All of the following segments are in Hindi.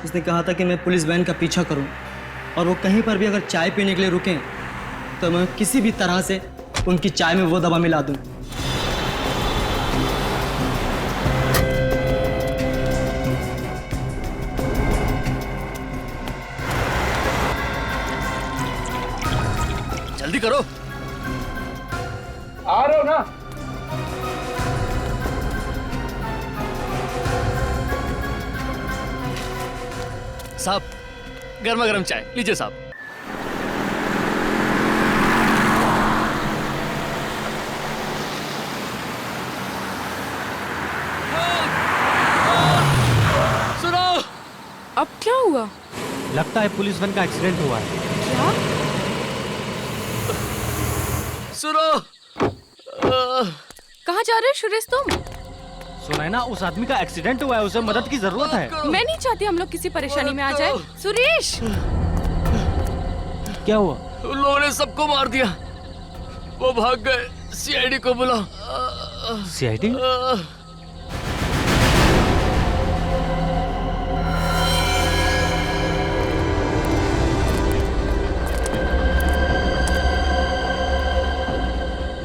उसने कहा था कि मैं पुलिस वैन का पीछा करूं और वो कहीं पर भी अगर चाय पीने के लिए रुकें तो मैं किसी भी तरह से उनकी चाय में वो दवा मिला दूं। जल्दी करो। आ रहे हो ना? साहब, गर्मा गर्म चाय लीजिए साहब। सुनो। अब क्या हुआ? लगता है पुलिस वैन का एक्सीडेंट हुआ है। क्या? सुनो। कहाँ जा रहे हो सुरेश तुम? सुना है ना, उस आदमी का एक्सीडेंट हुआ है, उसे मदद की जरूरत है। मैं नहीं चाहती हम लोग किसी परेशानी में आ जाए। सुरेश! क्या हुआ? उन लोगों ने सबको मार दिया। वो भाग गए। सीआईडी को बुलाओ। सीआईडी?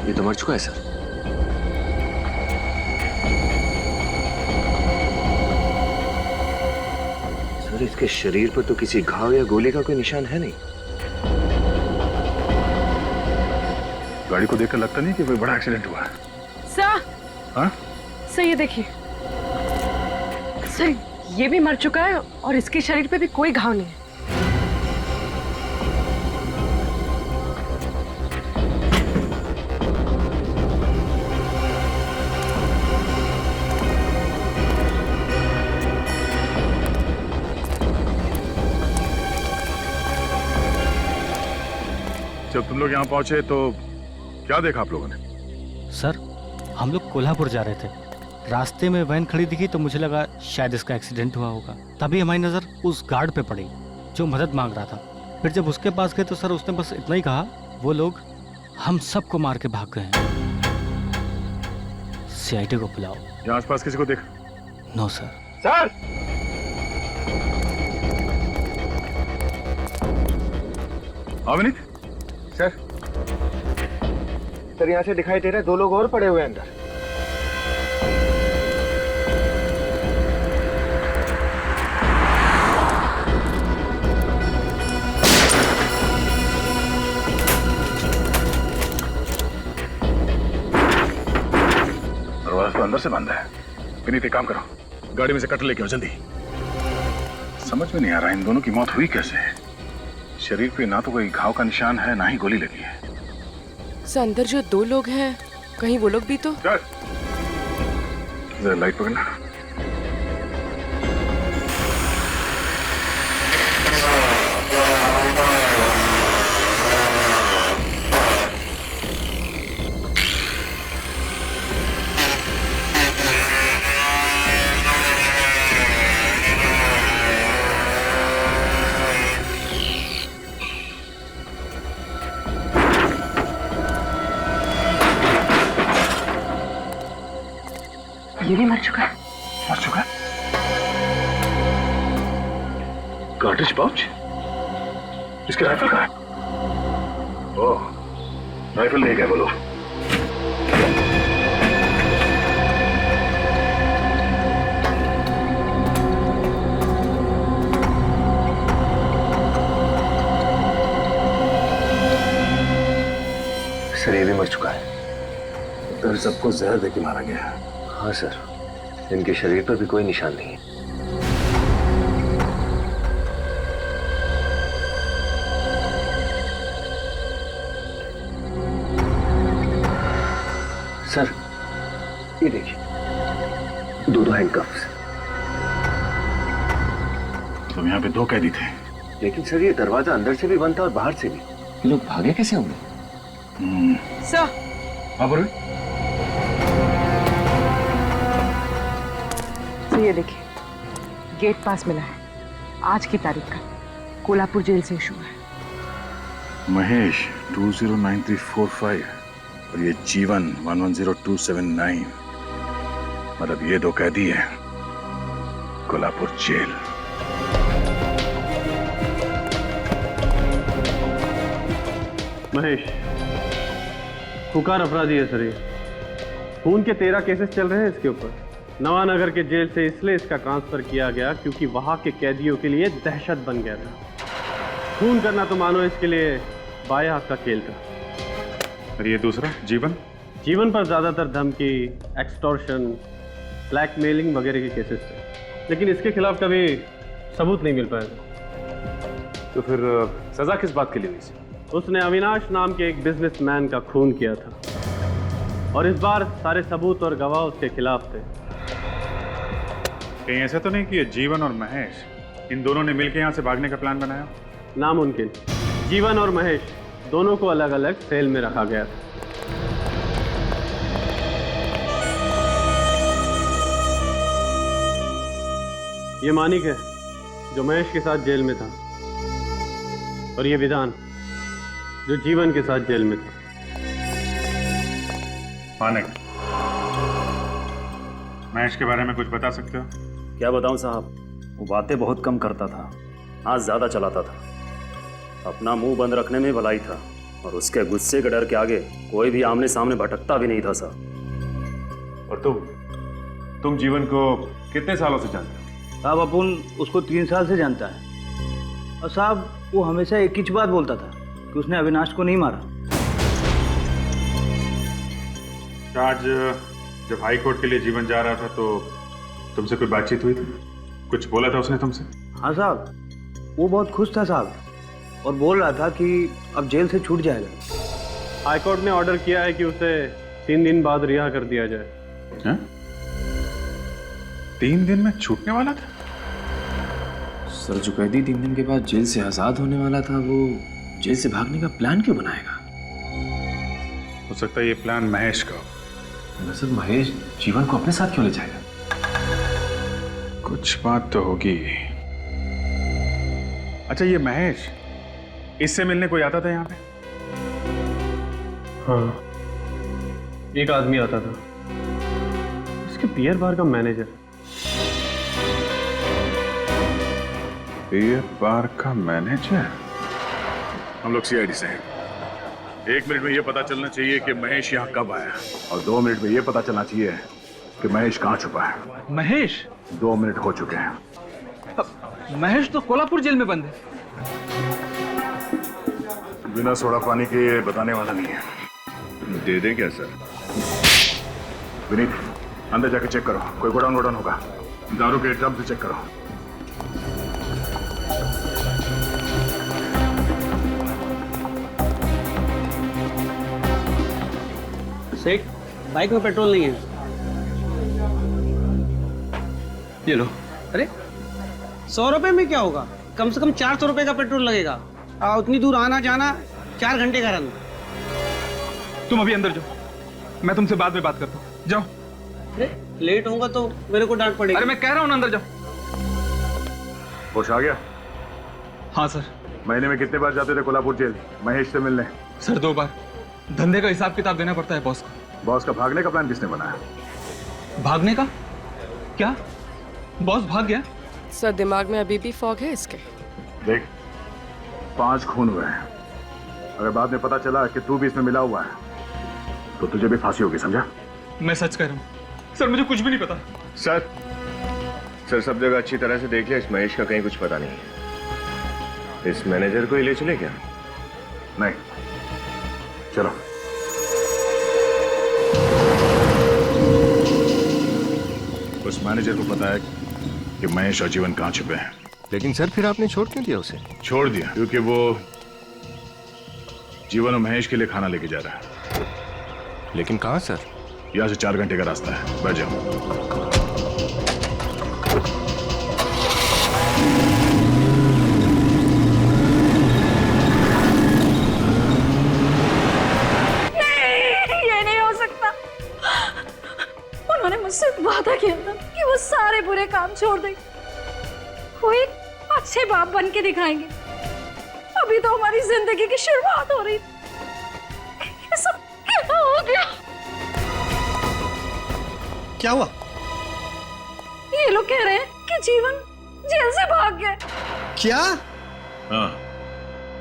ये तो मर चुका है सर। सर इसके शरीर पर तो किसी घाव या गोली का कोई निशान है नहीं। गाड़ी को देखकर लगता नहीं कि कोई बड़ा एक्सीडेंट हुआ है। सर, हाँ? सर ये देखिए, सर ये भी मर चुका है और इसके शरीर पे भी कोई घाव नहीं है। जब तुम लोग यहाँ पहुंचे तो क्या देखा आप लोगों ने? सर, हम लोग कोल्हापुर जा रहे थे। रास्ते में वैन खड़ी दिखी तो मुझे लगा शायद इसका एक्सीडेंट हुआ होगा। तभी हमारी नजर उस गार्ड पे पड़ी जो मदद मांग रहा था। फिर जब उसके पास गए तो सर उसने बस इतना ही कहा, वो लोग हम सबको मार के भाग गए हैं। सीआईडी को बुलाओ। यहाँ आसपास किसी को देखा? No sir. Sir! Avneet? Sir, sir यहाँ से दिखाई दे रहा है 2 लोग और पड़े हुए हैं अंदर। दरवाजा तो अंदर से बंद है। विनीत एक काम करो, गाड़ी में से कट लेके आओ जल्दी। समझ में नहीं आ रहा इन दोनों की मौत हुई कैसे। शरीर पे ना तो कोई घाव का निशान है, ना ही गोली लगी है। सर अंदर जो 2 लोग हैं, कहीं वो लोग भी तो। चल, जरा लाइट पकड़ना। ये भी मर चुका है। मर चुका है? Cartridge pouch? इसके राइफल का है? ओह, राइफल ले गए वो लोग। सर ये भी मर चुका है। तो सबको जहर देके मारा गया है। हाँ सर, इनके शरीर पर भी कोई निशान नहीं है। सर ये देखिए, 2 हैंडकफ्स। तो यहाँ पे 2 कैदी थे। लेकिन सर ये दरवाजा अंदर से भी बंद था और बाहर से भी। ये लोग भागे कैसे होंगे? सर, हाँ बोलो। ये देखिए, गेट पास मिला है, आज की तारीख का, कोल्हापुर जेल से इशू है। महेश 209345 और ये जीवन 110279। मतलब ये 2 कैदी हैं कोल्हापुर जेल। महेश खुकार अपराधी है सर ये। खून के 13 केसेस चल रहे हैं इसके ऊपर। नवानगर के जेल से इसलिए इसका ट्रांसफर किया गया क्योंकि वहां के कैदियों के लिए दहशत बन गया था। खून करना तो मानो इसके लिए बाएं हाथ का खेल था। और ये दूसरा जीवन? जीवन पर ज्यादातर धमकी, एक्सटॉर्शन, ब्लैकमेलिंग वगैरह के केसेस थे, लेकिन इसके खिलाफ कभी सबूत नहीं मिल पाया। तो फिर सजा किस बात के लिए हुई? उसने अविनाश नाम के एक बिजनेसमैन का खून किया था और इस बार सारे सबूत और गवाह उसके खिलाफ थे। कहीं ऐसा तो नहीं कि ये जीवन और महेश इन दोनों ने मिलकर यहाँ से भागने का प्लान बनाया? नामुमकिन। जीवन और महेश दोनों को अलग अलग सेल में रखा गया था। ये मानिक है जो महेश के साथ जेल में था और ये विधान जो जीवन के साथ जेल में था। मानिक, महेश के बारे में कुछ बता सकते हो? क्या बताऊं साहब, वो बातें बहुत कम करता था, हाथ ज्यादा चलाता था। अपना मुंह बंद रखने में भलाई था और उसके गुस्से के डर के आगे कोई भी आमने सामने भटकता भी नहीं था साहब। और तुम जीवन को कितने सालों से जानते हो? साहब अपन उसको 3 साल से जानता है और साहब वो हमेशा एक ही बात बोलता था कि उसने अविनाश को नहीं मारा। आज जब हाई कोर्ट के लिए जीवन जा रहा था तो तुमसे कोई बातचीत हुई थी? कुछ बोला था उसने तुमसे? हाँ साहब, वो बहुत खुश था साहब और बोल रहा था कि अब जेल से छूट जाएगा। हाईकोर्ट ने ऑर्डर किया है कि उसे 3 दिन बाद रिहा कर दिया जाए। है? 3 दिन में छूटने वाला था? सर, जो कैदी 3 दिन के बाद जेल से आजाद होने वाला था, वो जेल से भागने का प्लान क्यों बनाएगा? हो सकता है ये प्लान महेश का हो। सर, महेश जीवन को अपने साथ क्यों ले जाएगा? कुछ बात तो होगी। अच्छा, ये महेश इससे मिलने कोई आता था यहाँ पे? हाँ, एक आदमी आता था, उसके बियर बार का मैनेजर। बियर बार का मैनेजर? हम लोग सीआईडी से हैं। 1 मिनट में ये पता चलना चाहिए कि महेश यहाँ कब आया और 2 मिनट में ये पता चलना चाहिए कि महेश कहाँ छुपा है। महेश? 2 मिनट हो चुके हैं। महेश तो कोल्हापुर जेल में बंद है। बिना सोडा पानी के ये बताने वाला नहीं है। दे दे क्या सर? विनीत, अंदर जाके चेक करो, कोई गोडाउन वोडाउन होगा। दारू के ड्रम से चेक करो। सेठ, बाइक में पेट्रोल नहीं है। ये लो। अरे 100 रुपए में क्या होगा? कम से कम 400 रुपए का पेट्रोल लगेगा। उतनी दूर आना जाना 4 घंटे का रन। तुम अभी अंदर जाओ, मैं तुमसे बाद में बात करता हूँ। जाओ। अरे लेट होगा तो मेरे को डांट पड़ेगी। अरे मैं कह रहा हूँ ना, अंदर जाओ। होश आ गया? हाँ सर। महीने में कितने बार जाते थे कोल्हापुर जेल महेश से मिलने? सर 2 बार। धंधे का हिसाब किताब देना पड़ता है बॉस को। बॉस का भागने का प्लान किसने बनाया? भागने का? क्या बॉस भाग गया? सर दिमाग में अभी भी फॉग है इसके। देख, 5 खून हुए हैं। अगर बाद में पता चला कि तू भी इसमें मिला हुआ है तो तुझे भी फांसी होगी, समझा? मैं सच कह रहा हूँ सर, मुझे कुछ भी नहीं पता। सर सब जगह अच्छी तरह से देख लिया, इस महेश का कहीं कुछ पता नहीं है। इस मैनेजर को ही ले चले क्या? नहीं, चलो। उस मैनेजर को पता है कि महेश और जीवन कहाँ छुपे हैं। लेकिन सर फिर आपने छोड़ क्यों दिया उसे? छोड़ दिया क्योंकि वो जीवन और महेश के लिए खाना लेके जा रहा है। लेकिन कहाँ सर? यहाँ से 4 घंटे का रास्ता है, बैठ जाओ। उन्होंने मुझसे वादा किया था कि वो सारे बुरे काम छोड़ देंगे, वो एक अच्छे बाप बन के दिखाएंगे। अभी तो हमारी जिंदगी की शुरुआत हो रही थी। ये सब क्या हो गया? क्या हुआ? ये लोग कह रहे हैं कि जीवन जेल से भाग गया। क्या? हाँ,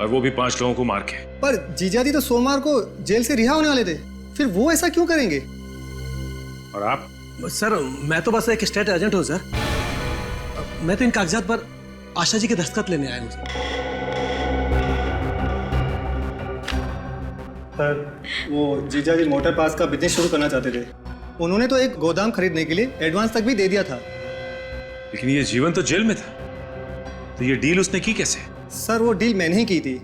और वो भी 5 लोगों को मार के। पर जीजाजी तो सोमवार को जेल से रिहा होने वाले थे, फिर वो ऐसा क्यों करेंगे? और आप? सर मैं तो बस एक स्टेट एजेंट हूँ सर। मैं तो इन कागजात पर आशा जी के दस्तखत लेने आया हूँ सर। वो जीजाजी मोटर पास का बिजनेस शुरू करना चाहते थे। उन्होंने तो एक गोदाम खरीदने के लिए एडवांस तक भी दे दिया था। लेकिन ये जीवन तो जेल में था, तो ये डील उसने की कैसे? सर वो डील मैंने ही की थी।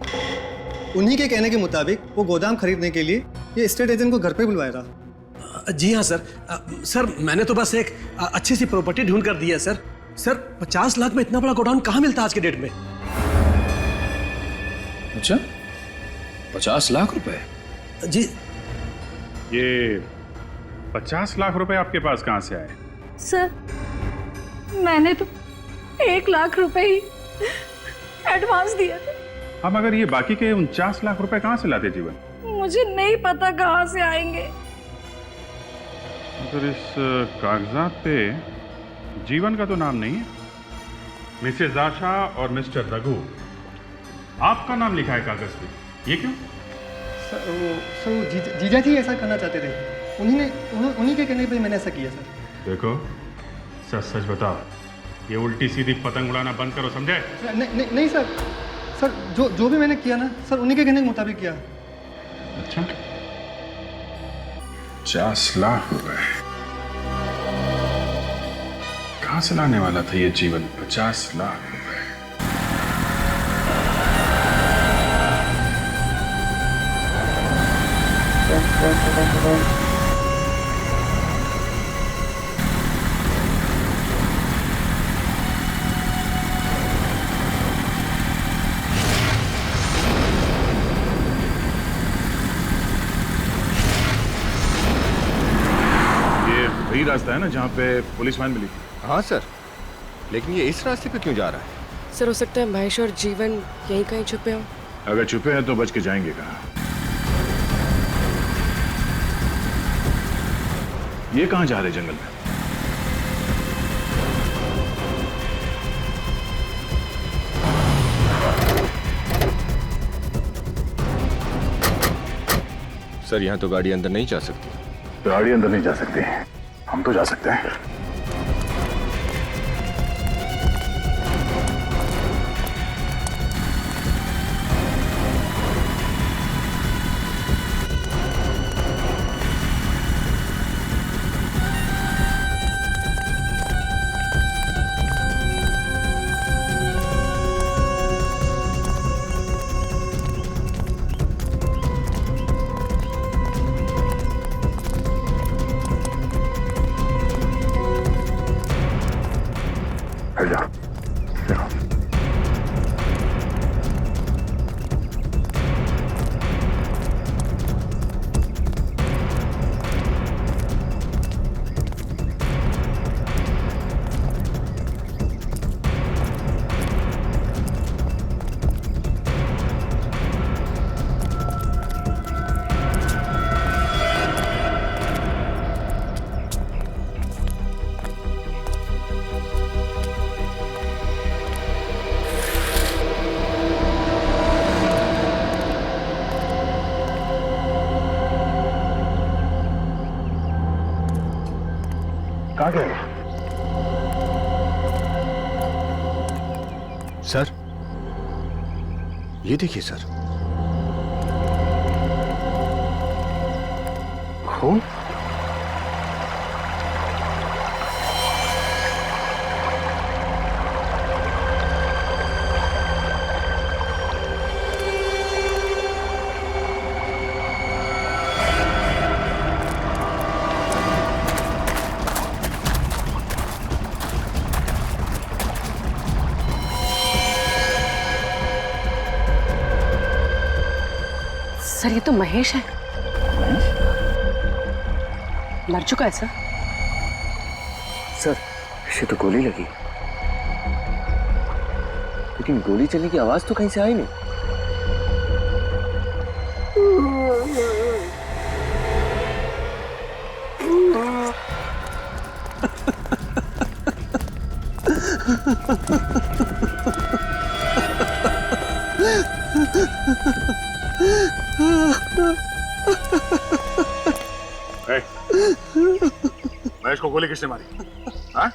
उन्हीं के कहने के मुताबिक वो गोदाम खरीदने के लिए ये स्टेट एजेंट को घर पे बुलवाया था। जी हाँ सर। सर मैंने तो बस एक अच्छी सी प्रॉपर्टी ढूंढ कर दी है सर। सर 50 लाख में इतना बड़ा गोडाउन कहाँ मिलता आज के डेट में? अच्छा, 50 लाख रुपए? जी। ये 50 लाख रुपए आपके पास कहाँ से आए? सर मैंने तो 1 लाख रुपए ही एडवांस दिया था। हम अगर ये बाकी के 49 लाख रुपए कहाँ से लाते जीवन? मुझे नहीं पता कहाँ से आएंगे। अगर इस कागजात पे जीवन का तो नाम नहीं है, मिसेज आशा और मिस्टर रघु आपका नाम लिखा है कागज पे, ये क्यों? सर जीजाजी ऐसा करना चाहते थे। उन्हीं के कहने पे मैंने ऐसा किया सर। देखो सच सच बताओ, ये उल्टी सीधी पतंग उड़ाना बंद करो, समझे? नहीं सर। सर जो भी मैंने किया ना सर, उन्हीं के कहने के मुताबिक किया। अच्छा, 50 लाख रुपए कहां से लाने वाला था ये जीवन? 50 लाख रुपए। वही रास्ता है ना जहाँ पे पुलिस वैन मिली? हाँ सर, लेकिन ये इस रास्ते पे क्यों जा रहा है? सर हो सकता है महेश और जीवन यहीं कहीं छुपे हों। अगर छुपे हैं तो बच के जाएंगे कहाँ? ये कहाँ जा रहे जंगल में? सर यहाँ तो गाड़ी अंदर नहीं जा सकती। गाड़ी अंदर नहीं जा सकती, हम तो जा सकते हैं। कहाँ गए? सर ये देखिए सर, खून। सर ये तो महेश है। मर चुका है सर। सर इसे तो गोली लगी, लेकिन गोली चलने की आवाज तो कहीं से आई नहीं। महेश को गोली किसने मारी? हाँ?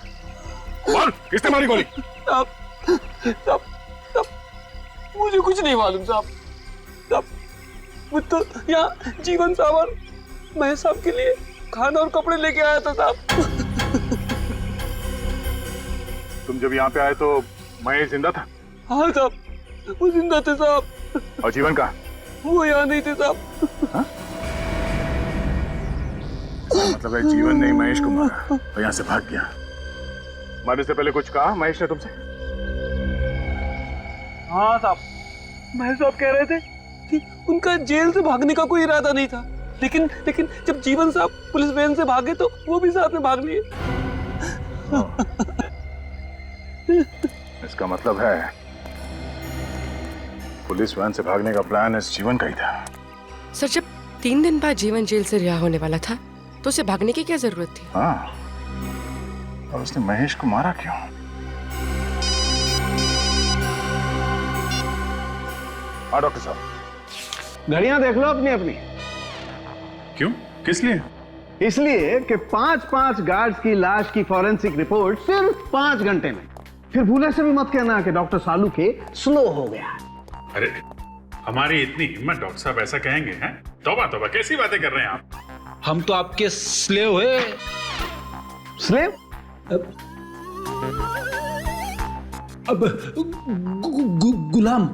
बोल, किसने मारी गोली? साहब, मुझे कुछ नहीं मालूम साहब। मैं तो यहाँ जीवन साहब और महेश साहब के लिए खाना और कपड़े लेके आया था साहब। तुम जब यहाँ पे आए तो महेश जिंदा था? हाँ साहब, वो जिंदा थे साहब। और जीवन का? वो यहाँ नहीं थे साहब। हाँ? मतलब है जीवन ने महेश को मारा और यहाँ से भाग गया। मारने से पहले कुछ कहा महेश ने तुमसे? हाँ साहब, महेश साहब कह रहे थे कि उनका जेल से भागने का कोई इरादा नहीं था, लेकिन जब जीवन साहब पुलिस वैन से भागे तो वो भी साथ में भाग लिए। इसका मतलब है पुलिस वैन से भागने का प्लान इस जीवन का ही था। सर, जब 3 दिन बाद जीवन जेल से रिहा होने वाला था तो उसे भागने की क्या जरूरत थी? हाँ, और उसने महेश को मारा क्यों? हाँ डॉक्टर साहब, घड़ियां देख लो अपनी अपनी। क्यों? किस लिए? इसलिए कि 5-5 गार्ड्स की लाश की फॉरेंसिक रिपोर्ट सिर्फ 5 घंटे में। फिर भूले से भी मत कहना कि डॉक्टर सालू के स्लो हो गया। अरे हमारी इतनी हिम्मत डॉक्टर साहब ऐसा कहेंगे हैं? तौबा तौबा, कैसी बातें कर रहे हैं आप? हम तो आपके स्लेव हुए। स्लेव? अब गुलाम।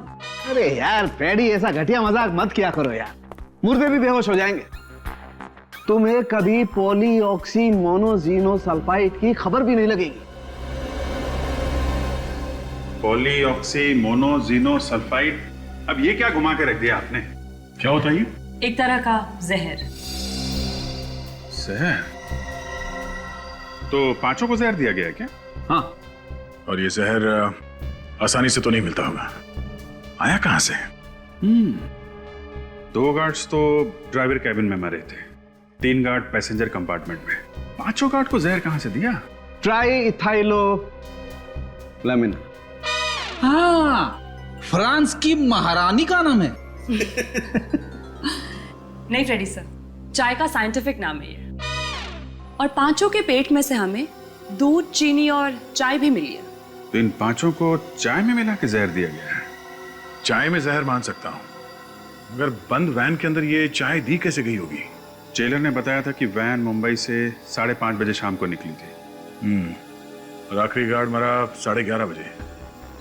अरे यार पैडी, ऐसा घटिया मजाक मत किया करो यार, मुर्दे भी बेहोश हो जाएंगे। तुम्हें कभी पॉलीऑक्सी मोनोजीनोसल्फाइड की खबर भी नहीं लगेगी। पॉलीऑक्सी मोनोजीनोसल्फाइड, अब ये क्या घुमा के रख दिया आपने? क्या होता है ये? एक तरह का जहर। जहर? तो 5 को जहर दिया गया है क्या? हाँ। और ये जहर आसानी से तो नहीं मिलता होगा, आया कहां से? 2 गार्ड्स तो ड्राइवर कैबिन में मरे थे, 3 गार्ड पैसेंजर कंपार्टमेंट में। 5 गार्ड को जहर कहां से दिया? ट्राई इथाइलो लैमिना। हाँ, फ्रांस की महारानी का नाम है। नहीं फ्रेडी सर, चाय का साइंटिफिक नाम है ये। और 5 के पेट में से हमें दूध, चीनी और चाय भी मिली है। तो इन 5 को चाय में मिला के जहर दिया गया है। चाय में जहर मान सकता हूं, मगर बंद वैन के अंदर ये चाय दी कैसे गई होगी? जेलर ने बताया था कि वैन मुंबई से 5:30 बजे शाम को निकली थी। और आखिरी गार्ड मरा 11:30 बजे।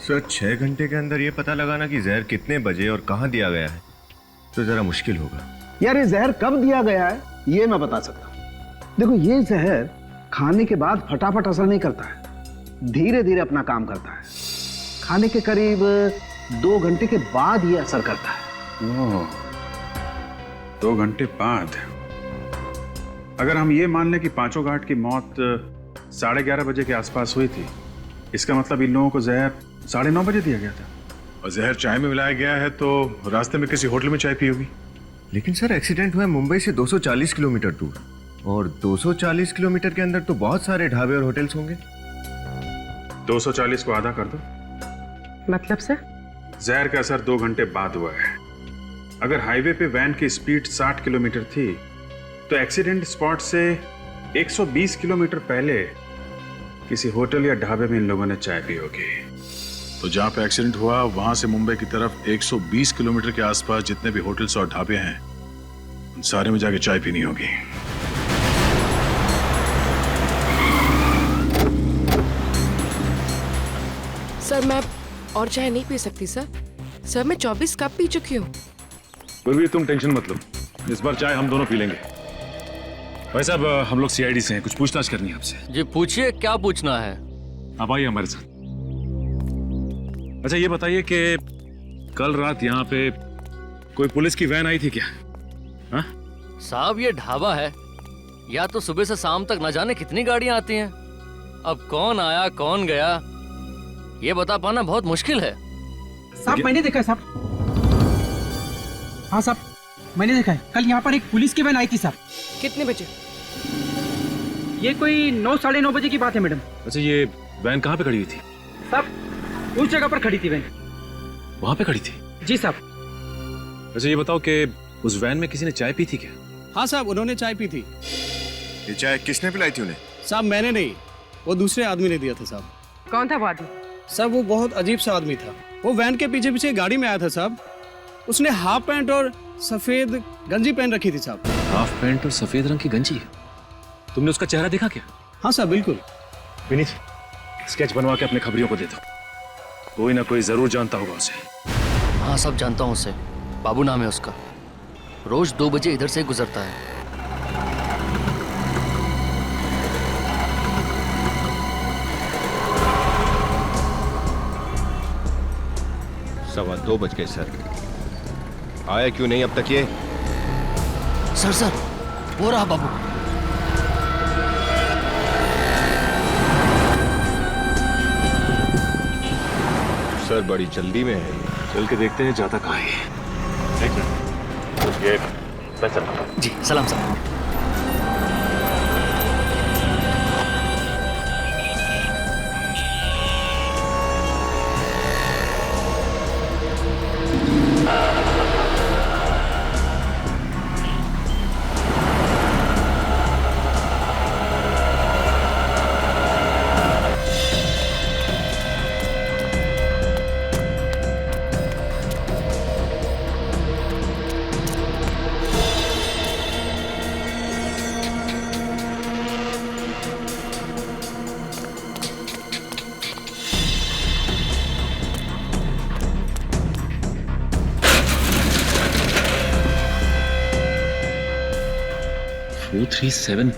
सर 6 घंटे के अंदर ये पता लगाना कि जहर कितने बजे और कहाँ दिया गया है तो जरा मुश्किल होगा। यार ये जहर कब दिया गया है ये मैं बता सकता हूँ। देखो, ये जहर खाने के बाद फटाफट असर नहीं करता है, धीरे धीरे अपना काम करता है। खाने के करीब 2 घंटे के बाद ये असर करता है। 2 घंटे बाद? अगर हम ये मान लें कि 5 गार्ड की मौत 11:30 बजे के आसपास हुई थी, इसका मतलब इन लोगों को जहर 9:30 बजे दिया गया था। और जहर चाय में मिलाया गया है तो रास्ते में किसी होटल में चाय पी होगी। लेकिन सर एक्सीडेंट हुआ है मुंबई से 240 किलोमीटर दूर, और 240 किलोमीटर के अंदर तो बहुत सारे ढाबे और होटल्स होंगे। 240 को आधा कर दो। मतलब सर? जहर का असर 2 घंटे बाद हुआ है। अगर हाईवे पे वैन की स्पीड 60 किलोमीटर थी तो एक्सीडेंट स्पॉट से 120 किलोमीटर पहले किसी होटल या ढाबे में इन लोगों ने चाय पी होगी। तो जहां पे एक्सीडेंट हुआ वहां से मुंबई की तरफ 120 किलोमीटर के आसपास जितने भी होटल्स और ढाबे हैं उन सारे में जाके चाय पीनी होगी। सर, मैं और चाय नहीं पी सकती सर। सर, मैं 24 कप पी चुकी हूँ। फिर भी तुम टेंशन मत लो, इस बार चाय हम दोनों पी लेंगे। भाई साहब, हम लोग सीआईडी से हैं, कुछ पूछताछ करनी है आपसे। जी पूछिए, क्या पूछना है? आप आइए हमारे साथ। अच्छा ये बताइए कि कल रात यहाँ पे कोई पुलिस की वैन आई थी क्या? हाँ? साहब, ये ढाबा है, या तो सुबह से शाम तक न जाने कितनी गाड़ियां आती हैं। अब कौन आया कौन गया ये बता पाना बहुत मुश्किल है। साहब मैंने देखा है साहब। हाँ साहब, मैंने देखा है, कल यहाँ पर एक पुलिस की वैन आई थी साहब। कितने बजे? ये कोई 9, 9:30 बजे की बात है मैडम। अच्छा, ये वैन कहाँ पे खड़ी हुई थी? साहब उस जगह पर खड़ी थी वैन। वहाँ पे खड़ी थी? जी साहब। वैसे ये बताओ कि उस वैन में किसी ने चाय पी थी क्या? हाँ साहब, उन्होंने चाय पी थी। ये चाय किसने पिलाई थी उन्हें? साहब मैंने नहीं, वो दूसरे आदमी ने दिया था साहब। कौन था वो आदमी? साहब वो बहुत अजीब सा आदमी था। वो वैन के पीछे पीछे गाड़ी में आया था साहब। उसने हाफ पैंट और सफेद गंजी पहन रखी थी साहब। हाफ पैंट और सफेद रंग की गंजी? तुमने उसका चेहरा देखा क्या? हाँ साहब बिल्कुल। विनीत, स्केच बनवा के अपने खबरियों को दे दो। कोई ना कोई जरूर जानता होगा उसे। हाँ सब जानता हूँ उसे, बाबू नाम है उसका। रोज 2 बजे इधर से गुजरता है। सवा 2 बज गए सर। आया क्यों नहीं अब तक ये? सर वो रहा बाबू। सर बड़ी जल्दी में है। चल के देखते हैं जाता कहाँ है। जी सलाम सलाम।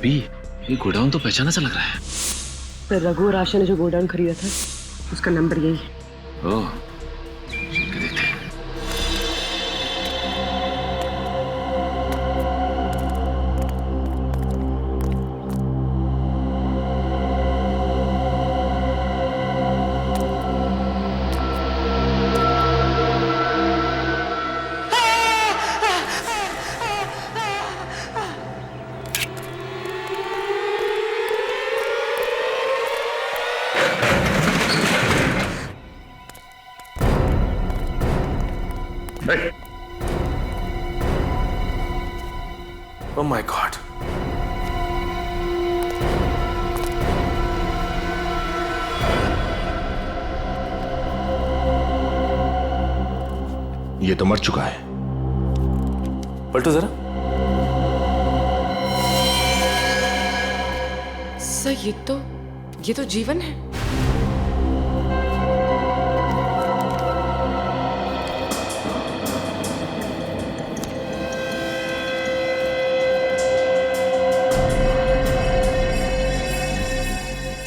B, ये गोडाउन तो पहचाना सा लग रहा है। तो रघु और आशा ने जो गोडाउन खरीदा था उसका नंबर यही है। ओह, चल के देखते हैं। Oh my God! ये तो मर चुका है। पलटो जरा। सर ये तो जीवन है।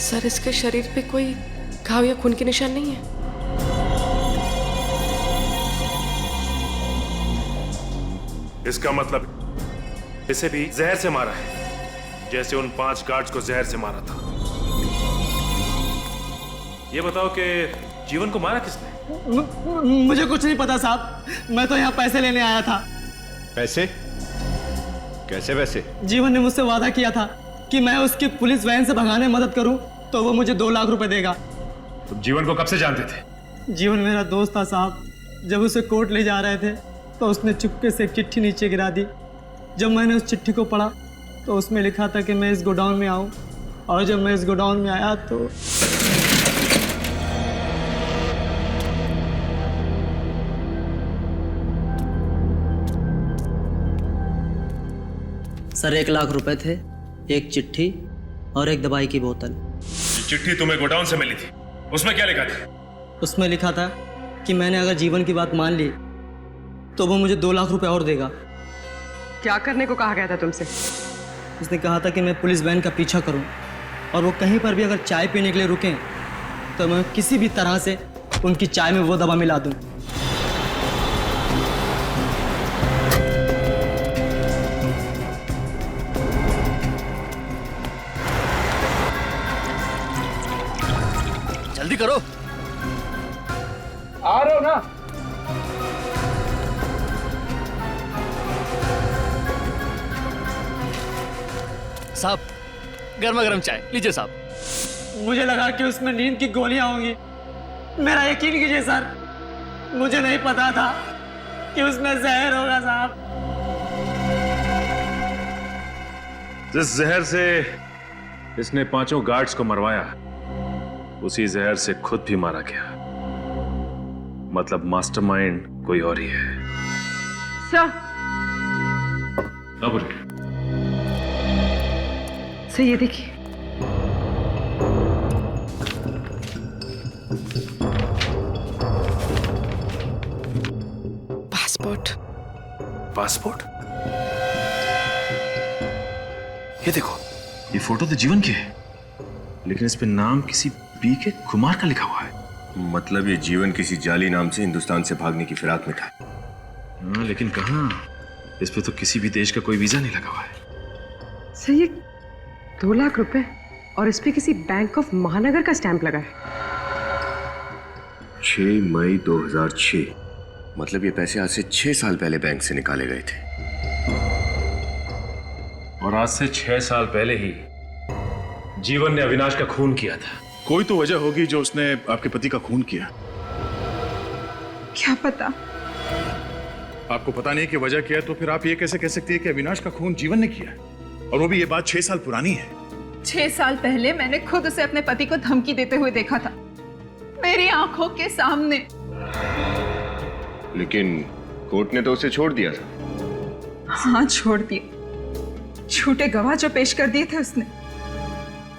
सर इसके शरीर पे कोई घाव या खून के निशान नहीं है। इसका मतलब इसे भी जहर से मारा है, जैसे उन 5 गार्ड्स को जहर से मारा था। ये बताओ कि जीवन को मारा किसने? मुझे कुछ नहीं पता साहब, मैं तो यहाँ पैसे लेने आया था। पैसे? कैसे पैसे? जीवन ने मुझसे वादा किया था कि मैं उसकी पुलिस वैन से भगाने में मदद करूं तो वो मुझे 2 लाख रुपए देगा। तुम जीवन को कब से जानते थे? जीवन मेरा दोस्त था साहब। जब उसे कोर्ट ले जा रहे थे तो उसने चुपके से एक चिट्ठी नीचे गिरा दी। जब मैंने उस चिट्ठी को पढ़ा तो उसमें लिखा था कि मैं इस गोडाउन में आऊं, और जब मैं इस गोडाउन में आया तो सर 1 लाख रुपए थे, एक चिट्ठी और एक दवाई की बोतल। चिट्ठी तुम्हें गोडाउन से मिली थी, उसमें क्या लिखा था? उसमें लिखा था कि मैंने अगर जीवन की बात मान ली तो वो मुझे 2 लाख रुपए और देगा। क्या करने को कहा गया था तुमसे? उसने कहा था कि मैं पुलिस वैन का पीछा करूं, और वो कहीं पर भी अगर चाय पीने के लिए रुकें तो मैं किसी भी तरह से उनकी चाय में वो दवा मिला दूं। जल्दी करो। आ रहे हो ना? साहब गर्मा गर्म चाय लीजिए साहब। मुझे लगा कि उसमें नींद की गोलियां होंगी। मेरा यकीन कीजिए सर, मुझे नहीं पता था कि उसमें जहर होगा साहब। जिस जहर से इसने 5 गार्ड्स को मरवाया, उसी जहर से खुद भी मारा गया। मतलब मास्टरमाइंड कोई और ही है। सर, सर ये देखिए। पासपोर्ट? ये देखो, ये फोटो तो जीवन की है, लेकिन इस पे नाम किसी बीके कुमार का लिखा हुआ है। मतलब ये जीवन किसी जाली नाम से हिंदुस्तान से भागने की फिराक में था। हाँ, लेकिन कहाँ? इस पे तो किसी भी देश का कोई वीजा नहीं लगा हुआ है। सर ये 2 लाख रुपए और इस पे किसी बैंक ऑफ महानगर का स्टैंप लगा है। 6 मई 2006। मतलब ये पैसे आज से 6 साल पहले बैंक से निकाले गए थे। और आज से 6 साल पहले ही जीवन ने अविनाश का खून किया था। कोई तो वजह होगी जो उसने आपके पति का खून किया। क्या पता? आपको पता नहीं कि वजह क्या है, तो फिर आप ये कैसे कह सकती है कि अविनाश का खून जीवन ने किया? और वो भी ये बात 6 साल पुरानी है। 6 साल पहले मैंने खुद उसे अपने पति को धमकी देते हुए देखा था, मेरी आंखों के सामने। लेकिन कोर्ट ने तो उसे छोड़ दिया था। हाँ, छोड़ दिया। झूठे गवाह जो पेश कर दिए थे उसने।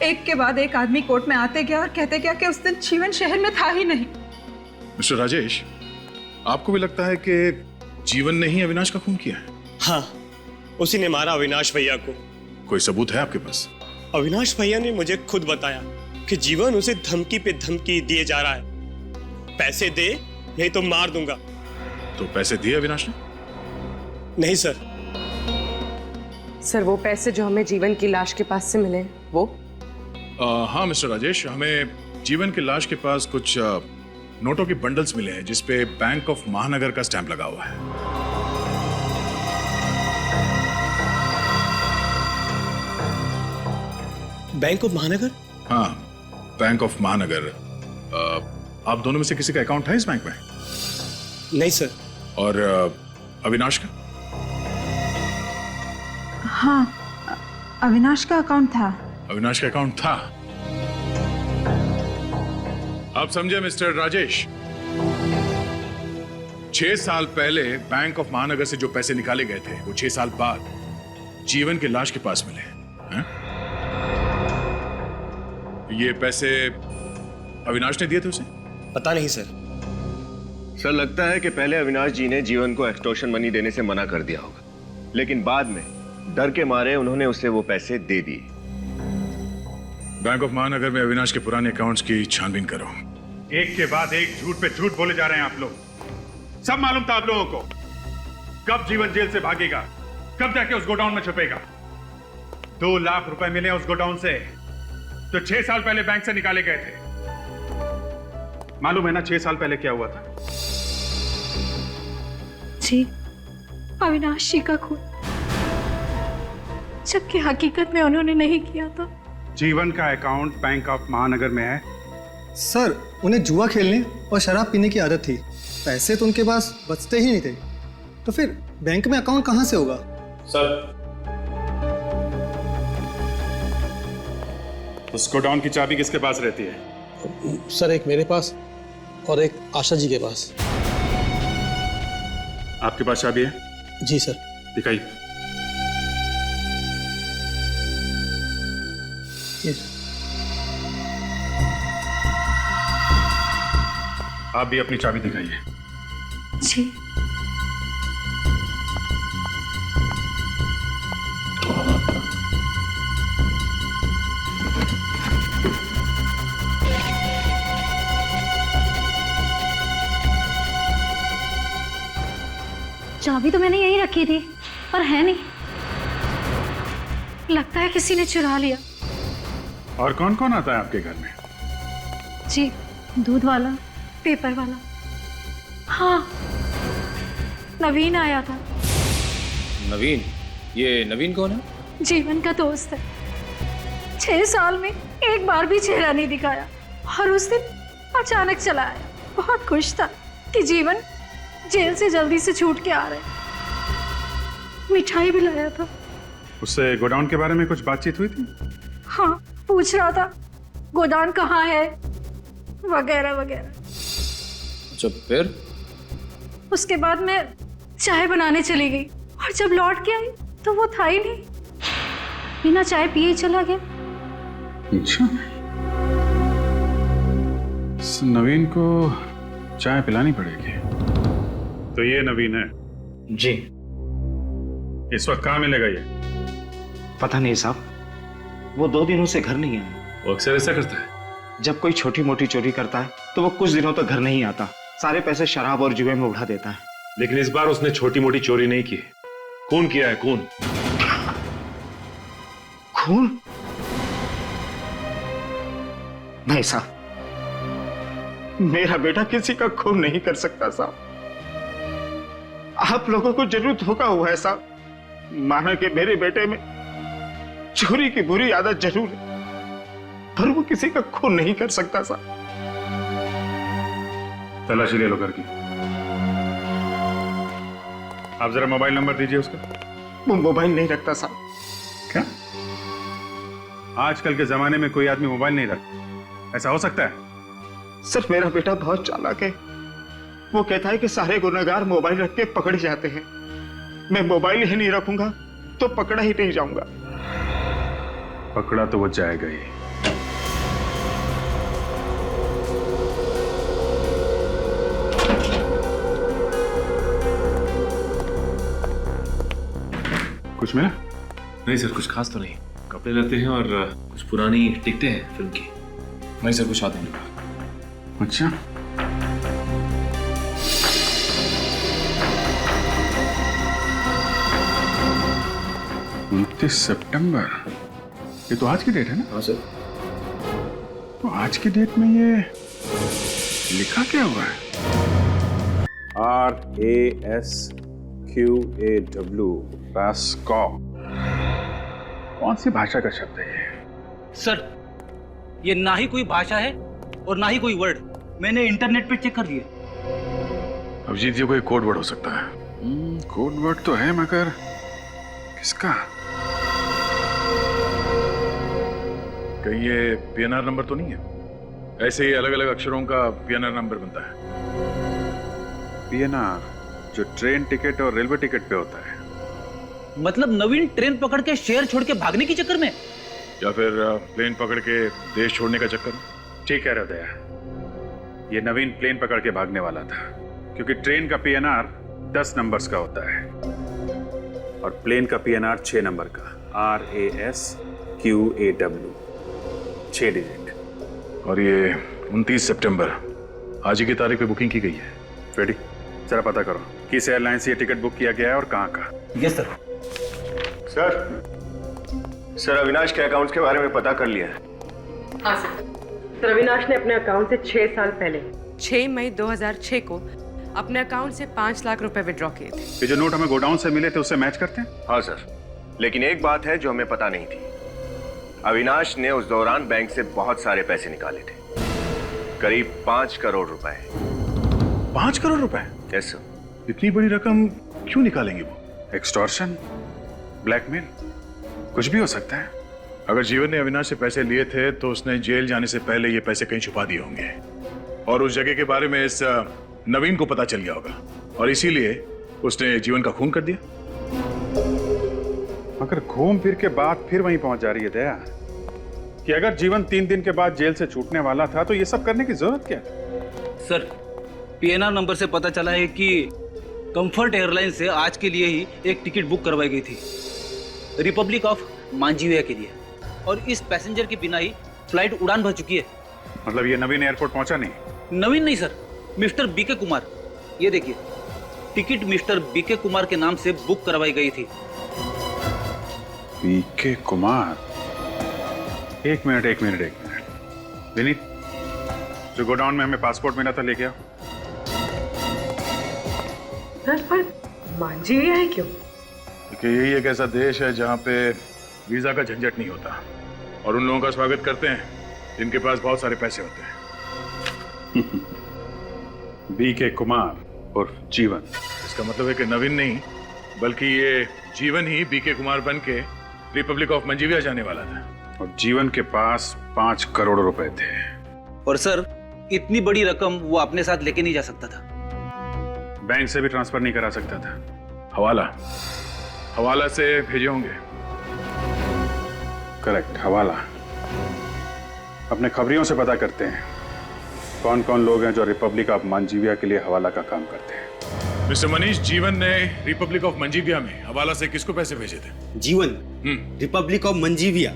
एक के बाद एक आदमी कोर्ट में आते गया और कहते गया कि उस दिन जीवन शहर में था ही नहीं। मिस्टर राजेश, आपको भी लगता है कि जीवन ने ही अविनाश का खून किया है? हाँ, उसी ने मारा अविनाश भैया को। कोई सबूत है आपके पास? अविनाश भैया ने मुझे खुद बताया कि जीवन उसे धमकी पे धमकी दिए जा रहा है, पैसे दे नहीं तो मार दूंगा। तो पैसे दिए अविनाश ने? नहीं सर। सर वो पैसे जो हमें जीवन की लाश के पास से मिले वो? हाँ मिस्टर राजेश, हमें जीवन की लाश के पास कुछ नोटों के बंडल्स मिले हैं जिसपे बैंक ऑफ महानगर का स्टैंप लगा हुआ है। बैंक ऑफ महानगर? हाँ, बैंक ऑफ महानगर। आप दोनों में से किसी का अकाउंट है इस बैंक में? नहीं सर। और अविनाश का? हाँ, अविनाश का अकाउंट था। अविनाश का अकाउंट था? आप समझे मिस्टर राजेश? 6 साल पहले बैंक ऑफ महानगर से जो पैसे निकाले गए थे, वो 6 साल बाद जीवन की लाश के पास मिले हैं? ये पैसे अविनाश ने दिए थे उसे? पता नहीं सर। सर लगता है कि पहले अविनाश जी ने जीवन को एक्सटॉर्शन मनी देने से मना कर दिया होगा, लेकिन बाद में डर के मारे उन्होंने उसे वो पैसे दे दिए। बैंक ऑफ महानगर में अविनाश के पुराने अकाउंट्स की छानबीन करो। एक के बाद एक झूठ पे झूठ बोले जा रहे हैं आप लोग। सब मालूम था आप लोगों को कब जीवन जेल से भागेगा, कब जाके उस गोडाउन में छुपेगा। 2 लाख रुपए मिले उस गोडाउन से, तो 6 साल पहले बैंक से निकाले गए थे। मालूम है ना 6 साल पहले क्या हुआ था? जी, अविनाश जी का खून, जबकि हकीकत में उन्होंने नहीं किया था। जीवन का अकाउंट बैंक ऑफ महानगर में है। सर, उन्हें जुआ खेलने और शराब पीने की आदत थी। पैसे तो उनके पास बचते ही नहीं थे, तो फिर बैंक में अकाउंट कहां से होगा? सर, उस गोडाउन की चाबी किसके पास रहती है? सर, एक मेरे पास और एक आशा जी के पास। आपके पास चाबी है? जी सर। दिखाइए। आप भी अपनी चाबी दिखाइए। जी। चाबी तो मैंने यहीं रखी थी, पर है नहीं। लगता है किसी ने चुरा लिया। और कौन कौन आता है आपके घर में? जी, दूध वाला, पेपर वाला। हाँ, नवीन आया था। नवीन? ये नवीन कौन है? जीवन का दोस्त है। 6 साल में एक बार भी चेहरा नहीं दिखाया, और उस दिन अचानक चला आया। बहुत खुश था कि जीवन जेल से जल्दी से छूट के आ रहे। मिठाई भी लाया था। उससे गोडाउन के बारे में कुछ बातचीत हुई थी? हाँ, पूछ रहा था गोदान कहाँ है वगैरह वगैरह। जब फिर उसके बाद मैं चाय बनाने चली गई और जब लौट के आई तो वो था ही नहीं। बिना चाय पिए ही चला गया। अच्छा, इस नवीन को चाय पिलानी पड़ेगी। तो ये नवीन है? जी। इस वक्त कहाँ मिलेगा ये? पता नहीं साहब, वो 2 दिनों से घर नहीं आया। वो अक्सर ऐसा करता है। जब कोई छोटी मोटी चोरी करता है तो वो कुछ दिनों तक घर नहीं आता, सारे पैसे शराब और जुए में उड़ा देता है। लेकिन इस बार उसने छोटी मोटी चोरी नहीं की, खून किया है। खून? खून? नहीं साहब, मेरा बेटा किसी का खून नहीं कर सकता साहब। आप लोगों को जरूर धोखा हुआ है साहब। माना कि मेरे बेटे में चोरी की बुरी आदत जरूर है, पर वो किसी का खून नहीं कर सकता साहब। तलाशी ले लो घर की। आप जरा मोबाइल नंबर दीजिए उसका। वो मोबाइल नहीं रखता साहब। क्या? आजकल के जमाने में कोई आदमी मोबाइल नहीं रखता? ऐसा हो सकता है? सर, मेरा बेटा बहुत चालाक है। वो कहता है कि सारे गुनहगार मोबाइल रख के पकड़े जाते हैं। मैं मोबाइल ही नहीं रखूंगा तो पकड़ा ही नहीं जाऊंगा। पकड़ा तो वो जाएगा ही। कुछ मिला? नहीं सर, कुछ खास तो नहीं। कपड़े लेते हैं और कुछ पुरानी टिकटें हैं फिल्म की। नहीं सर, कुछ आते नहीं। अच्छा, 29 सितंबर, ये तो आज की डेट है ना? हाँ सर। तो आज की डेट में ये लिखा क्या हुआ है? RASQAW, रास्कॉ। कौन सी भाषा का शब्द है ये? सर, ये ना ही कोई भाषा है और ना ही कोई वर्ड। मैंने इंटरनेट पे चेक कर लिया। अभिजीत जी, कोई कोड वर्ड हो सकता है। कोड वर्ड तो है, मगर किसका? कहीं ये PNR नंबर तो नहीं है? ऐसे ही अलग अलग अक्षरों का PNR नंबर बनता है। PNR जो ट्रेन टिकट और रेलवे टिकट पे होता है। मतलब नवीन ट्रेन पकड़ के शहर छोड़ के भागने के चक्कर में, या फिर प्लेन पकड़ के देश छोड़ने का चक्कर? ठीक कह रहे हो दया, ये नवीन प्लेन पकड़ के भागने वाला था, क्योंकि ट्रेन का PNR 10 नंबर्स का होता है और प्लेन का PNR 6 नंबर का, RASQAW, 6 डिजिट। और ये 29 सितंबर आज ही की तारीख पे बुकिंग की गई है। फ्रेडी, जरा पता करो किस एयरलाइन से ये टिकट बुक किया गया है और कहाँ का। Yes sir. सर, अविनाश के अकाउंट्स के बारे में पता कर लिया है। हाँ सर, अविनाश ने अपने अकाउंट से 6 साल पहले 6 मई 2006 को अपने अकाउंट से 5 लाख रुपए विड्रॉ किए थे। ये जो नोट हमें गोडाउन से मिले थे उससे मैच करते हैं? हाँ सर, लेकिन एक बात है जो हमें पता नहीं थी। अविनाश ने उस दौरान बैंक से बहुत सारे पैसे निकाले थे, करीब 5 करोड़ रुपए। 5 करोड़ रुपए? Yes sir. इतनी बड़ी रकम क्यों निकालेंगे वो? एक्सटॉर्शन, ब्लैकमेल, कुछ भी हो सकता है। अगर जीवन ने अविनाश से पैसे लिए थे तो उसने जेल जाने से पहले ये पैसे कहीं छुपा दिए होंगे और उस जगह के बारे में इस नवीन को पता चल गया होगा और इसीलिए उसने जीवन का खून कर दिया। मगर घूम फिर के बात फिर वहीं पहुंच जा रही है दया कि अगर जीवन 3 दिन के बाद जेल से छूटने वाला था तो ये सब करने की जरूरत क्या? सर, PNR नंबर से पता चला है कि कंफर्ट एयरलाइन से आज के लिए ही एक टिकट बुक करवाई गई थी, रिपब्लिक ऑफ मांझीविया के लिए, और इस पैसेंजर के बिना ही फ्लाइट उड़ान भर चुकी है। मतलब ये नवीन एयरपोर्ट पहुंचा नहीं? नवीन नहीं सर, मिस्टर BK कुमार। ये देखिए, टिकट मिस्टर BK कुमार के नाम से बुक करवाई गई थी। BK कुमार? एक मिनट विनीत, जो गोडाउन में हमें पासपोर्ट मिला था लेके आओ। पर मांझीविया है क्यों? कि यही एक ऐसा देश है जहाँ पे वीजा का झंझट नहीं होता और उन लोगों का स्वागत करते हैं जिनके पास बहुत सारे पैसे होते हैं। BK कुमार, और जीवन। इसका मतलब है कि नवीन नहीं बल्कि ये जीवन ही बीके कुमार बन के रिपब्लिक ऑफ मंजीविया जाने वाला था, और जीवन के पास 5 करोड़ रुपए थे। और सर इतनी बड़ी रकम वो अपने साथ लेके नहीं जा सकता था। बैंक से भी ट्रांसफर नहीं करा सकता था, हवाला से भेजे होंगे। करेक्ट, हवाला। अपने खबरियों से पता करते हैं कौन कौन लोग हैं जो रिपब्लिक ऑफ मंजीविया के लिए हवाला का काम करते हैं। मिस्टर मनीष, जीवन ने रिपब्लिक ऑफ मंजीविया में हवाला से किसको पैसे भेजे थे? जीवन रिपब्लिक ऑफ मंजीविया?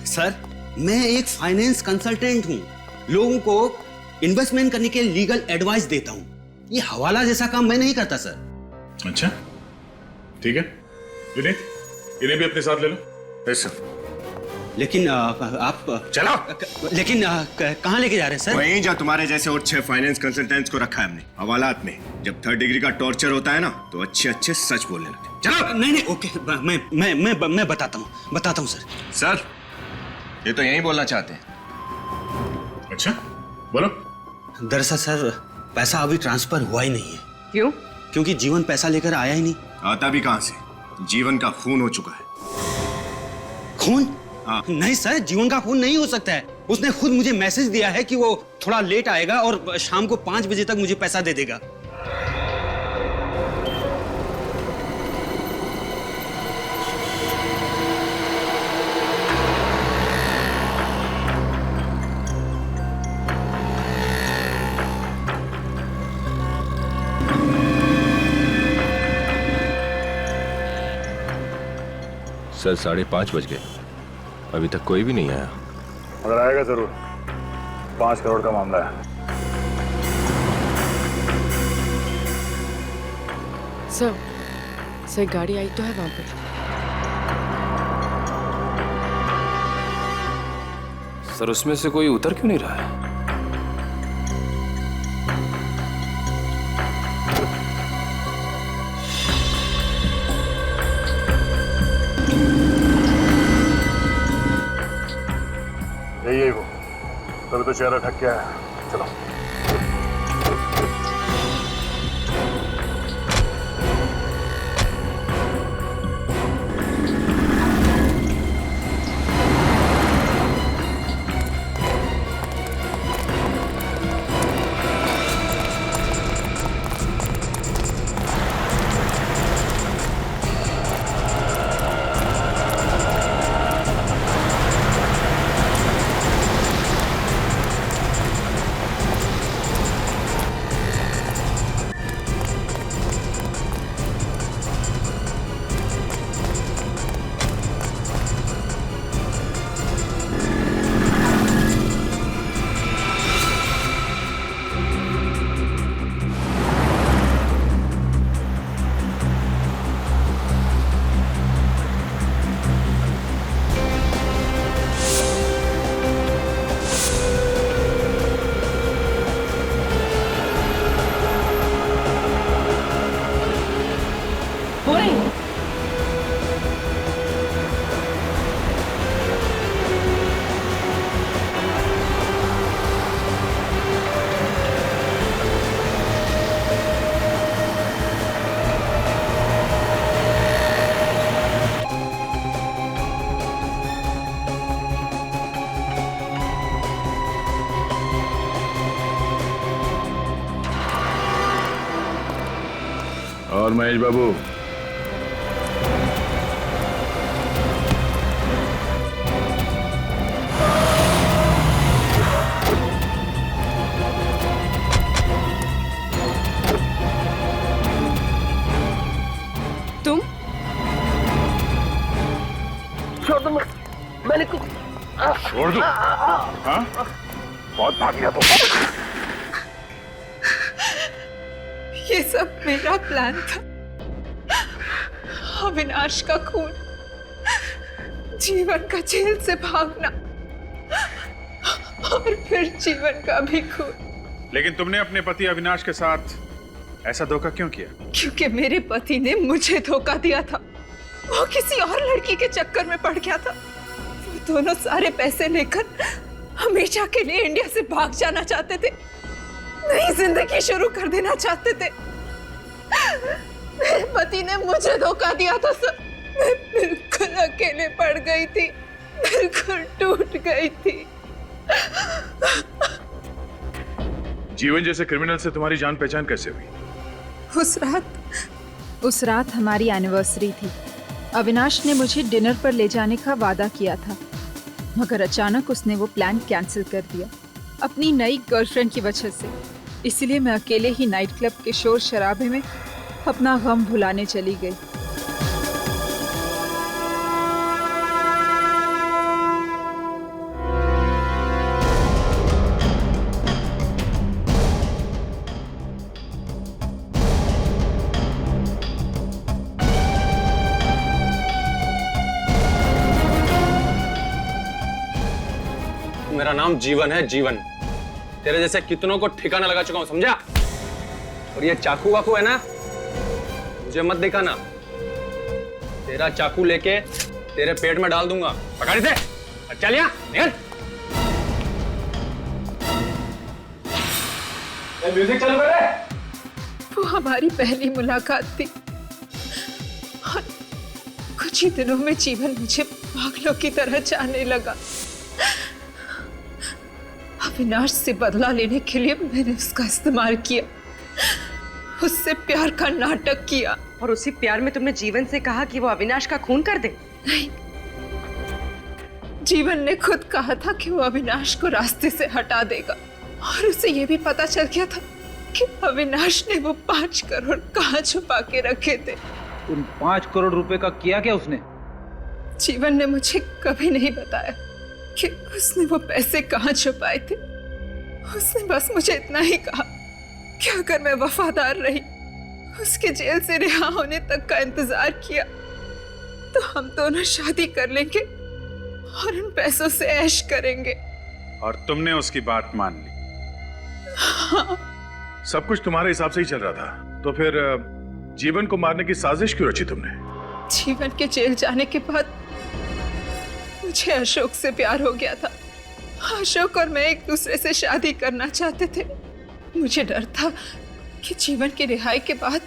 सर, मैं एक फाइनेंस कंसल्टेंट हूँ, लोगों को इन्वेस्टमेंट करने के लीगल एडवाइस देता हूँ। ये हवाला जैसा काम मैं नहीं करता सर। अच्छा, ठीक है। विनीत, इन्हें भी अपने साथ ले लो। Yes sir. लेकिन आप चलो। लेकिन कहाँ लेके जा रहे हैं सर? वहीं जो तुम्हारे जैसे और 6 फाइनेंस कंसल्टेंट्स को रखा है हमने हवालात में। जब 3rd डिग्री का टॉर्चर होता है ना तो अच्छे अच्छे सच बोलने लगते। चलो। नहीं ओके, मैं बताता हूँ सर। सर, ये तो यही बोलना चाहते हैं। अच्छा, बोलो। दरअसल सर, पैसा अभी ट्रांसफर हुआ ही नहीं है। क्यों? क्योंकि जीवन पैसा लेकर आया ही नहीं। आता भी कहां से? जीवन का खून हो चुका है। खून? नहीं सर, जीवन का खून नहीं हो सकता है। उसने खुद मुझे मैसेज दिया है कि वो थोड़ा लेट आएगा और शाम को 5 बजे तक मुझे पैसा दे देगा। सर, 5:30 बज गए, अभी तक कोई भी नहीं आया। मगर आएगा जरूर, 5 करोड़ का मामला है। सर गाड़ी आई तो है वहां पर। सर, उसमें से कोई उतर क्यों नहीं रहा है? यही वो, तभी तो चेहरा ढक गया है। चलो। और महेश बाबू, तुम? छोड़ दो, मैंने कुछ छोड़ दो। हाँ? बहुत भाग गया तो। ये सब मेरा प्लान था। अविनाश का खून, जीवन का जेल से भागना, और फिर जीवन का भी खून। लेकिन तुमने अपने पति अविनाश के साथ ऐसा धोखा क्यों किया? क्योंकि मेरे पति ने मुझे धोखा दिया था। वो किसी और लड़की के चक्कर में पड़ गया था। वो दोनों सारे पैसे लेकर हमेशा के लिए इंडिया से भाग जाना चाहते थे, नई जिंदगी शुरू कर देना चाहते थे। मेरे पति ने मुझे धोखा दिया था सर। मैं बिल्कुल अकेले पड़ गई थी, बिल्कुल टूट गई थी। जीवन जैसे क्रिमिनल से तुम्हारी जान पहचान कैसे हुई? उस रात हमारी एनिवर्सरी थी। अविनाश ने मुझे डिनर पर ले जाने का वादा किया था, मगर अचानक उसने वो प्लान कैंसिल कर दिया अपनी नई गर्लफ्रेंड की वजह से। इसलिए मैं अकेले ही नाइट क्लब के शोर शराबे में अपना गम भुलाने चली गई। मेरा नाम जीवन है, जीवन। तेरे जैसे कितनों को ठिकाना लगा चुका हूं, समझा? और ये चाकू वाकू है ना, मुझे मत दिखाना। तेरा चाकू लेके तेरे पेट में डाल दूंगा। पकड़ इसे, चल यहाँ निकल। म्यूजिक चालू कर रहे। वो हमारी पहली मुलाकात थी और कुछ ही दिनों में जीवन मुझे पागलों की तरह चाहने लगा। अविनाश से बदला लेने के लिए मैंने उसका इस्तेमाल किया, उससे प्यार का नाटक किया। और उसी प्यार में तुमने जीवन से कहा कि वो अविनाश का खून कर दे? नहीं, जीवन ने खुद कहा था कि वो अविनाश को रास्ते से हटा देगा। और उसे ये भी पता चल गया था कि अविनाश ने वो 5 करोड़ कहाँ छुपा के रखे थे। उन 5 करोड़ रुपए का किया क्या उसने? जीवन ने मुझे कभी नहीं बताया कि उसने वो पैसे कहाँ छुपाए थे। उसने बस मुझे इतना ही कहा कि अगर मैं वफादार रही, उसके जेल से रिहा होने तक का इंतजार किया, तो हम दोनों शादी कर लेंगे और इन पैसों से ऐश करेंगे। और तुमने उसकी बात मान ली? हाँ। सब कुछ तुम्हारे हिसाब से ही चल रहा था, तो फिर जीवन को मारने की साजिश क्यों रची तुमने? जीवन के जेल जाने के बाद मुझे अशोक से प्यार हो गया था। अशोक और मैं एक दूसरे से शादी करना चाहते थे। मुझे डर था कि जीवन की रिहाई के बाद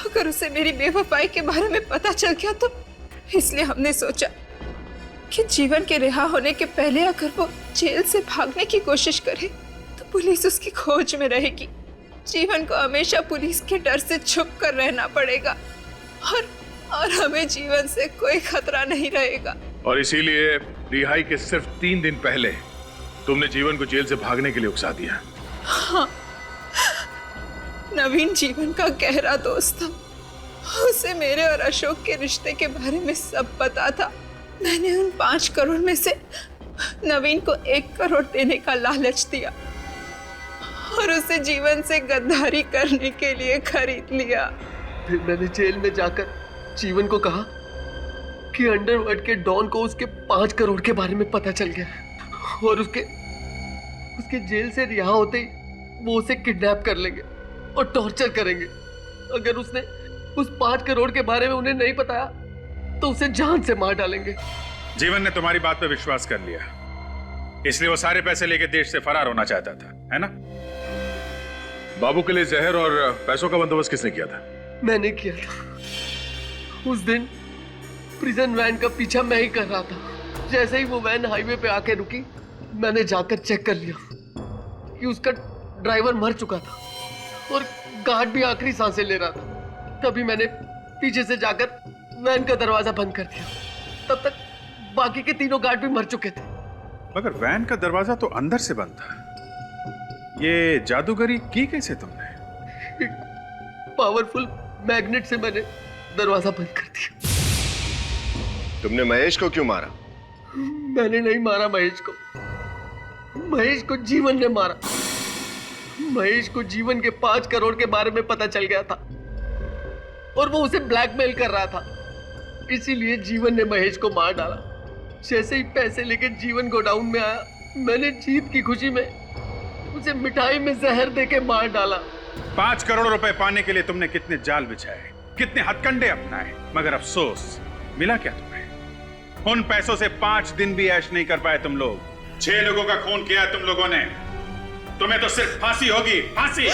अगर उसे मेरी बेवफाई के बारे में पता चल गया तो, इसलिए हमने सोचा कि जीवन के रिहा होने के पहले अगर वो जेल से भागने की कोशिश करे तो पुलिस उसकी खोज में रहेगी। जीवन को हमेशा पुलिस के डर से छुप कर रहना पड़ेगा और हमें जीवन से कोई खतरा नहीं रहेगा। और इसीलिए रिहाई के सिर्फ 3 दिन पहले तुमने जीवन को जेल से भागने के लिए उकसा दिया। हाँ, नवीन जीवन का गहरा दोस्त था। उसे मेरे और अशोक के रिश्ते के बारे में सब पता था। मैंने उन 5 करोड़ में से नवीन को 1 करोड़ देने का लालच दिया और उसे जीवन से गद्दारी करने के लिए खरीद लिया। फिर मैंने जेल में जाकर जीवन को कहा कि अंडरवर्ल्ड के डॉन को उसके 5 करोड़ के बारे में पता चल गया और उसके जेल से रिहा होते ही वो उसे किडनैप कर लेंगे और टॉर्चर करेंगे। अगर उसने उस 5 करोड़ के बारे में उन्हें नहीं बताया तो उसे जान से मार डालेंगे। जीवन ने तुम्हारी बात पे विश्वास कर लिया, इसलिए वो सारे पैसे लेके देश से फरार होना चाहता था, है ना? बाबू के लिए जहर और पैसों का बंदोबस्त किसने किया था? मैंने किया था। उस दिन प्रिजन वैन का पीछा मैं ही कर रहा था। जैसे ही वो वैन हाईवे पे आके रुकी, मैंने जाकर चेक कर लिया कि उसका ड्राइवर मर चुका था और गार्ड भी आखिरी सांसें ले रहा था। तभी मैंने पीछे से जाकर वैन का दरवाजा बंद कर दिया। तब तक बाकी के 3 गार्ड भी मर चुके थे। मगर वैन का दरवाजा तो अंदर से बंद था। ये जादूगरी की कैसे तुमने? पावरफुल मैग्नेट से मैंने दरवाजा बंद कर दिया। तुमने महेश को क्यों मारा? मैंने नहीं मारा महेश को। महेश को जीवन ने मारा। महेश को जीवन के 5 करोड़ के बारे में पता चल गया था और वो उसे ब्लैकमेल कर रहा था। इसीलिए जीवन ने महेश को मार डाला। जैसे ही पैसे लेके जीवन गोडाउन में आया, मैंने जीत की खुशी में उसे मिठाई में जहर देके मार डाला। 5 करोड़ रुपए पाने के लिए तुमने कितने जाल बिछाए, कितने हथकंडे अपनाए, मगर अफसोस, मिला क्या तुम्हें? उन पैसों से 5 दिन भी ऐश नहीं कर पाए तुम लोग। 6 लोगों का खून किया तुम लोगों ने। तुम्हें तो सिर्फ फांसी होगी, फांसी।